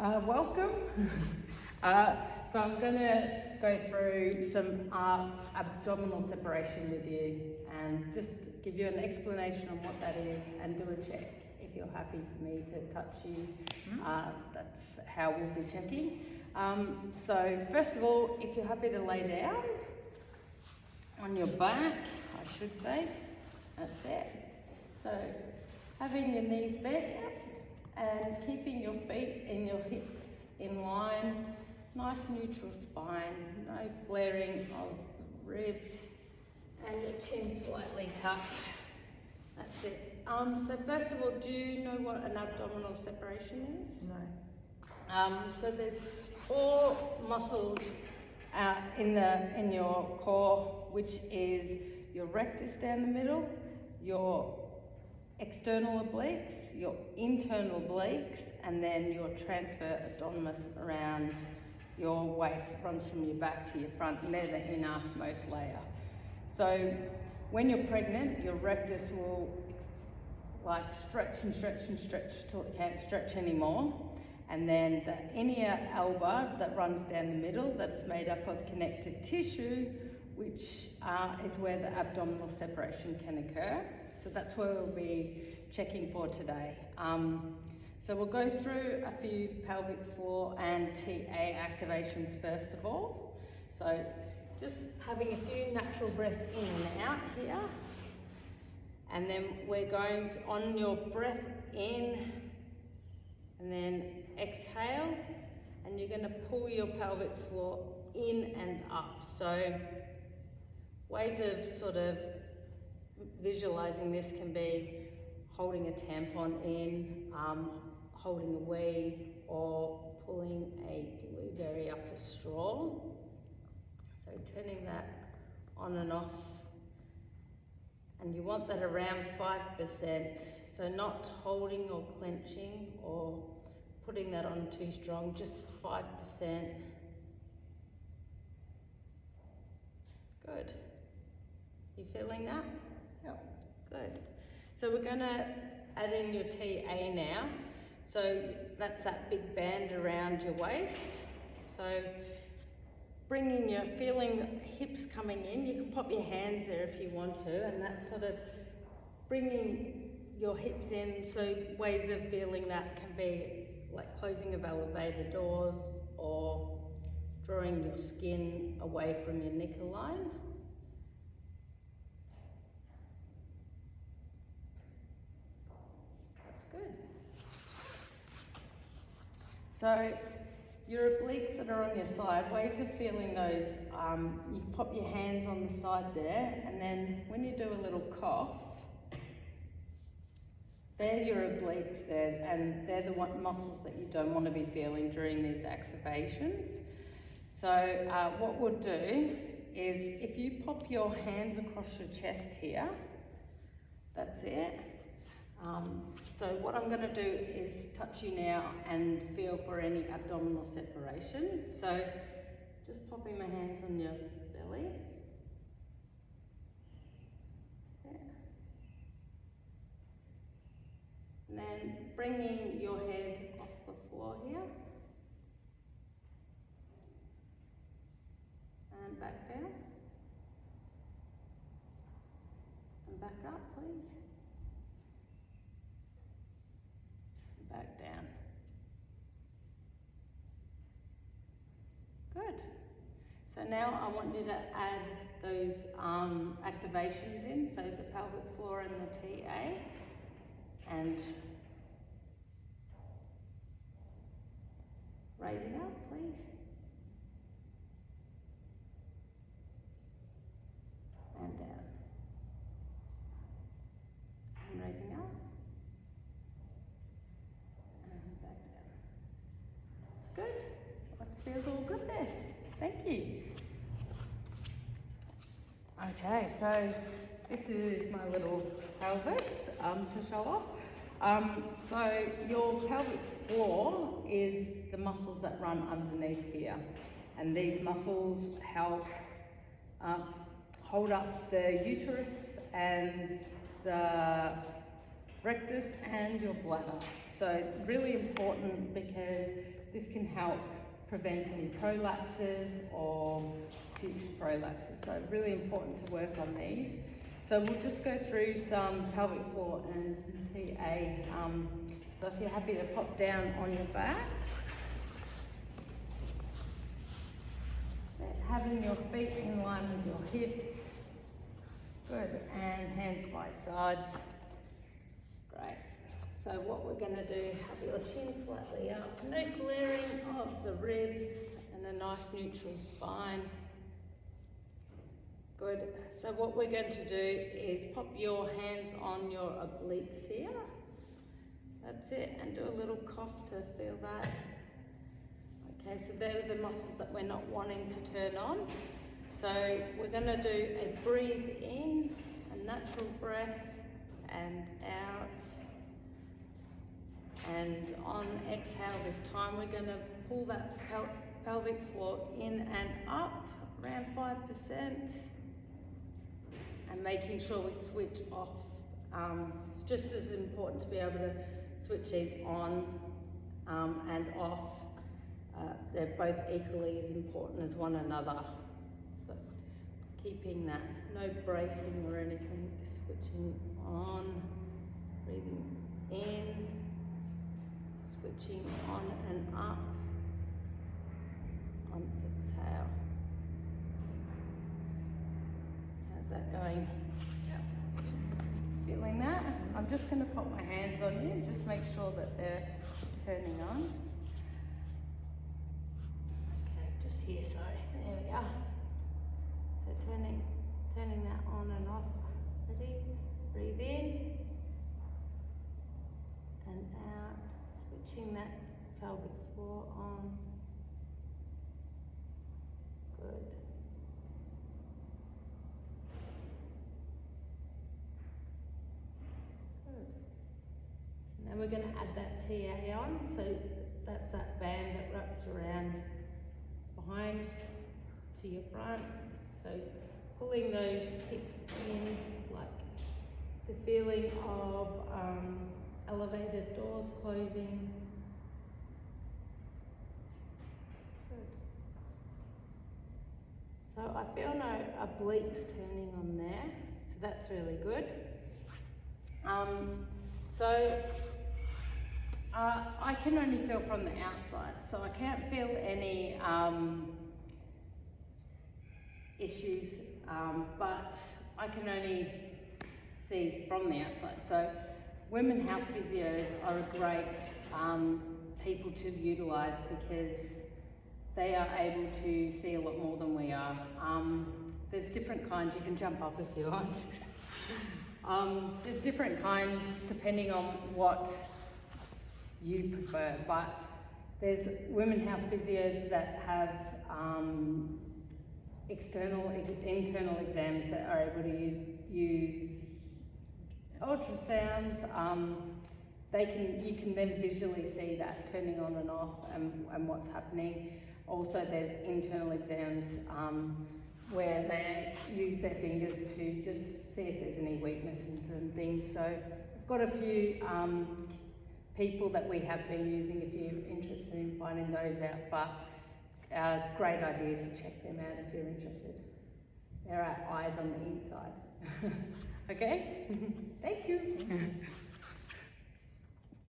Welcome. So I'm going to go through some abdominal separation with you and just give you an explanation on what that is and do a check. If you're happy for me to touch you, that's how we'll be checking. So first of all, if you're happy to lay down on your back, I should say, that's it. So having your knees bent and keeping your feet and your hips in line, nice neutral spine, no flaring of the ribs, and your chin slightly tucked. That's it. So first of all, do you know what an abdominal separation is? No. So there's 4 muscles in your core, which is your rectus down the middle, your external obliques, your internal obliques, and then your transfer abdominis around your waist, runs from your back to your front, and they're the innermost layer. So when you're pregnant, your rectus will like stretch and stretch and stretch till it can't stretch anymore. And then the inner alba that runs down the middle, that is made up of connective tissue, which is where the abdominal separation can occur. So that's where we'll be checking for today. So we'll go through a few pelvic floor and TA activations first of all. So just having a few natural breaths in and out here. And then we're going to, on your breath in, and then exhale, and you're going to pull your pelvic floor in and up. So ways of sort of visualizing this can be holding a tampon in, holding a wee, or pulling a blueberry up a straw. So turning that on and off. And you want that around 5%. So not holding or clenching or putting that on too strong, just 5%. Good. You feeling that? Yep. Good. So we're going to add in your TA now. So that's that big band around your waist. So feeling hips coming in. You can pop your hands there if you want to, and that's sort of bringing your hips in. So ways of feeling that can be like closing of elevator doors or drawing your skin away from your knicker line. Good. So your obliques that are on your side, ways of feeling those, you pop your hands on the side there, and then when you do a little cough, they're your obliques there, and they're the muscles that you don't want to be feeling during these activations. So what we'll do is, if you pop your hands across your chest here, that's it. So what I'm going to do is touch you now and feel for any abdominal separation. So just popping my hands on your belly. That's it. And then bringing your head off the floor here. And back down. And back up, please. Back down. Good. So now I want you to add those activations in, so the pelvic floor and the TA, and raising up, please. And down. And raising up. Good. That feels all good there. Thank you. Okay, so this is my little pelvis to show off. So your pelvic floor is the muscles that run underneath here, and these muscles help hold up the uterus and the rectus and your bladder. So really important because this can help prevent any prolapses or future prolapses. So really important to work on these. So we'll just go through some pelvic floor and some TA. So if you're happy to pop down on your back. Having your feet in line with your hips. Good, and hands by sides. Great. So what we're going to do, have your chin slightly up, no flaring of the ribs, and a nice neutral spine. Good. So what we're going to do is pop your hands on your obliques here. That's it, and do a little cough to feel that. Okay, so they're the muscles that we're not wanting to turn on. So we're going to do a breathe in, a natural breath, and out. And on exhale this time, we're going to pull that pelvic floor in and up, around 5%. And making sure we switch off. It's just as important to be able to switch these on and off. They're both equally as important as one another. So keeping that, no bracing or anything, just switching on, breathing in, switching on and up, on exhale. How's that going? Feeling that? I'm just going to put my hands on you, just make sure that they're turning on. Okay, just here, sorry. There we are. So turning that on and off. Ready? Breathe in and out. Switching that pelvic floor on. Good. Now we're going to add that TA on, so that's that band that wraps around behind to your front. So pulling those hips in, like the feeling of elevated doors closing. Good. So I feel no obliques turning on there, so that's really good. I can only feel from the outside, so I can't feel any issues, but I can only see from the outside. So women health physios are a great people to utilise because they are able to see a lot more than we are. There's different kinds, you can jump up if you want. There's different kinds depending on what you prefer, but there's women health physios that have internal exams that are able to use ultrasounds. You can then visually see that turning on and off and what's happening. Also there's internal exams where they use their fingers to just see if there's any weaknesses and things. So I've got a few people that we have been using if you're interested in finding those out, but great idea to check them out if you're interested. There are eyes on the inside. Okay? Thank you.